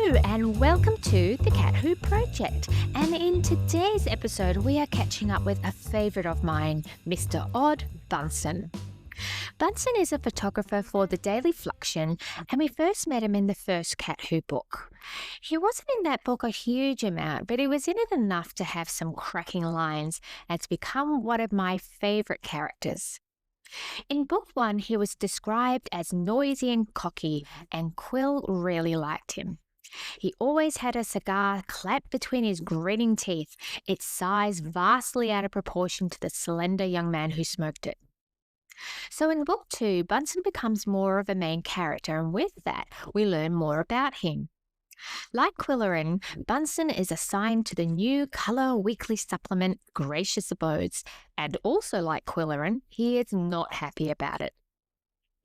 Hello and welcome to the Cat Who Project. And in today's episode, we are catching up with a favourite of mine, Mr. Odd Bunsen. Bunsen is a photographer for the Daily Fluxion, and we first met him in the first Cat Who book. He wasn't in that book a huge amount, but he was in it enough to have some cracking lines and to become one of my favourite characters. In book one, he was described as noisy and cocky, and Quill really liked him. He always had a cigar clamped between his grinning teeth, its size vastly out of proportion to the slender young man who smoked it. So in book two, Bunsen becomes more of a main character, and with that, we learn more about him. Like Quillerin, Bunsen is assigned to the new colour weekly supplement Gracious Abodes, and also like Quillerin, he is not happy about it.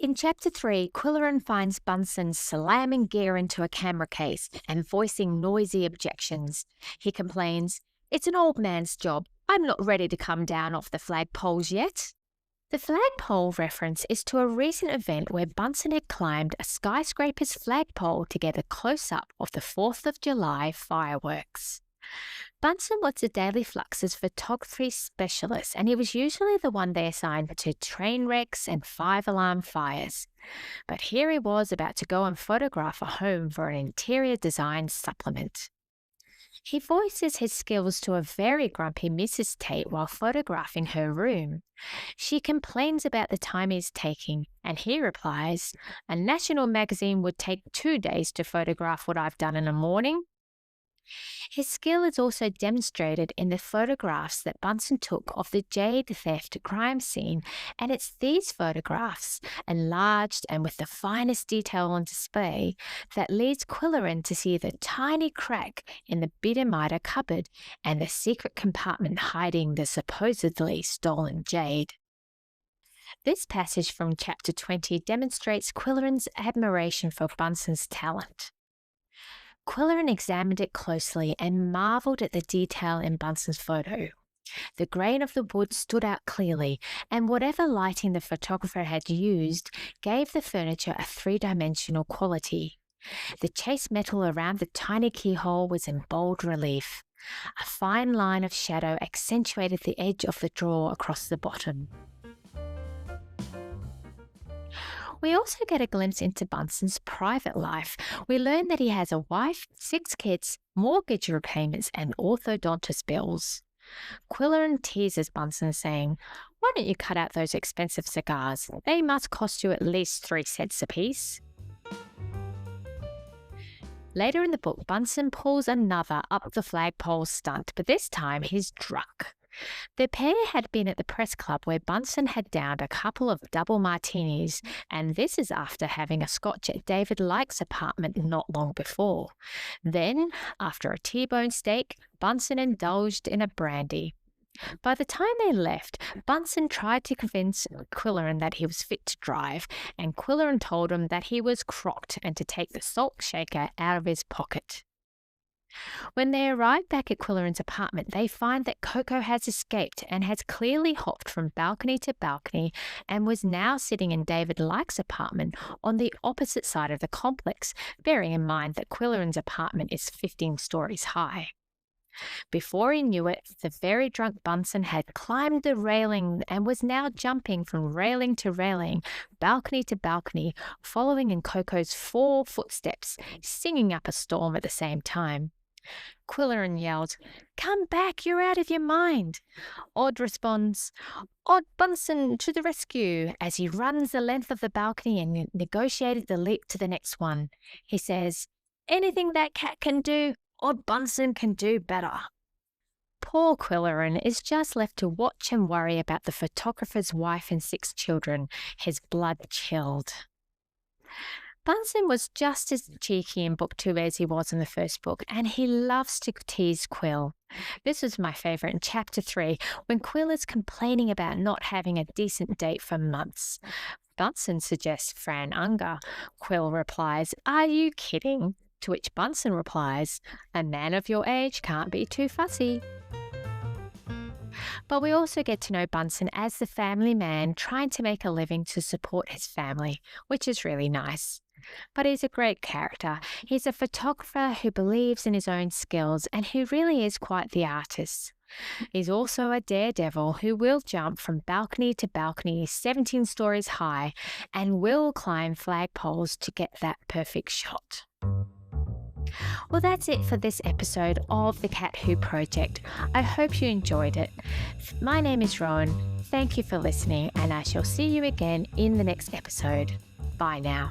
In Chapter 3, Quillerin finds Bunsen slamming gear into a camera case and voicing noisy objections. He complains, "It's an old man's job. I'm not ready to come down off the flagpoles yet." The flagpole reference is to a recent event where Bunsen had climbed a skyscraper's flagpole to get a close-up of the 4th of July fireworks. Bunsen was the Daily Flux's photography specialist, and he was usually the one they assigned to train wrecks and 5-alarm fires. But here he was about to go and photograph a home for an interior design supplement. He voices his skills to a very grumpy Mrs. Tate while photographing her room. She complains about the time he's taking, and he replies, "A national magazine would take 2 days to photograph what I've done in a morning." His skill is also demonstrated in the photographs that Bunsen took of the jade theft crime scene, and it's these photographs, enlarged and with the finest detail on display, that leads Quillerin to see the tiny crack in the Biedermeier cupboard and the secret compartment hiding the supposedly stolen jade. This passage from Chapter 20 demonstrates Quillerin's admiration for Bunsen's talent. Quillerin examined it closely and marvelled at the detail in Bunsen's photo. The grain of the wood stood out clearly, and whatever lighting the photographer had used gave the furniture a 3-dimensional quality. The chased metal around the tiny keyhole was in bold relief. A fine line of shadow accentuated the edge of the drawer across the bottom. We also get a glimpse into Bunsen's private life. We learn that he has a wife, 6 kids, mortgage repayments, and orthodontist bills. Quillerin teases Bunsen, saying, "Why don't you cut out those expensive cigars? They must cost you at least 3 cents apiece." Later in the book, Bunsen pulls another up the flagpole stunt, but this time he's drunk. The pair had been at the press club where Bunsen had downed a couple of double martinis, and this is after having a scotch at David Lyke's apartment not long before. Then, after a T-bone steak, Bunsen indulged in a brandy. By the time they left, Bunsen tried to convince Quillerin that he was fit to drive, and Quillerin told him that he was crocked and to take the salt shaker out of his pocket. When they arrive back at Quillerin's apartment, they find that Coco has escaped and has clearly hopped from balcony to balcony and was now sitting in David Lyke's apartment on the opposite side of the complex, bearing in mind that Quillerin's apartment is 15 stories high. Before he knew it, the very drunk Bunsen had climbed the railing and was now jumping from railing to railing, balcony to balcony, following in Coco's 4 footsteps, singing up a storm at the same time. Quillerin yelled, "Come back, you're out of your mind." Odd responds, "Odd Bunsen to the rescue," as he runs the length of the balcony and negotiated the leap to the next one. He says, "Anything that cat can do, Odd Bunsen can do better." Poor Quillerin is just left to watch and worry about the photographer's wife and 6 children, his blood chilled. Bunsen was just as cheeky in book 2 as he was in the first book, and he loves to tease Quill. This was my favourite in Chapter 3, when Quill is complaining about not having a decent date for months. Bunsen suggests Fran Unger. Quill replies, "Are you kidding?" To which Bunsen replies, "A man of your age can't be too fussy." But we also get to know Bunsen as the family man trying to make a living to support his family, which is really nice. But he's a great character. He's a photographer who believes in his own skills and who really is quite the artist. He's also a daredevil who will jump from balcony to balcony 17 stories high and will climb flagpoles to get that perfect shot. Well, that's it for this episode of the Cat Who Project. I hope you enjoyed it. My name is Rohan. Thank you for listening, and I shall see you again in the next episode. Bye now.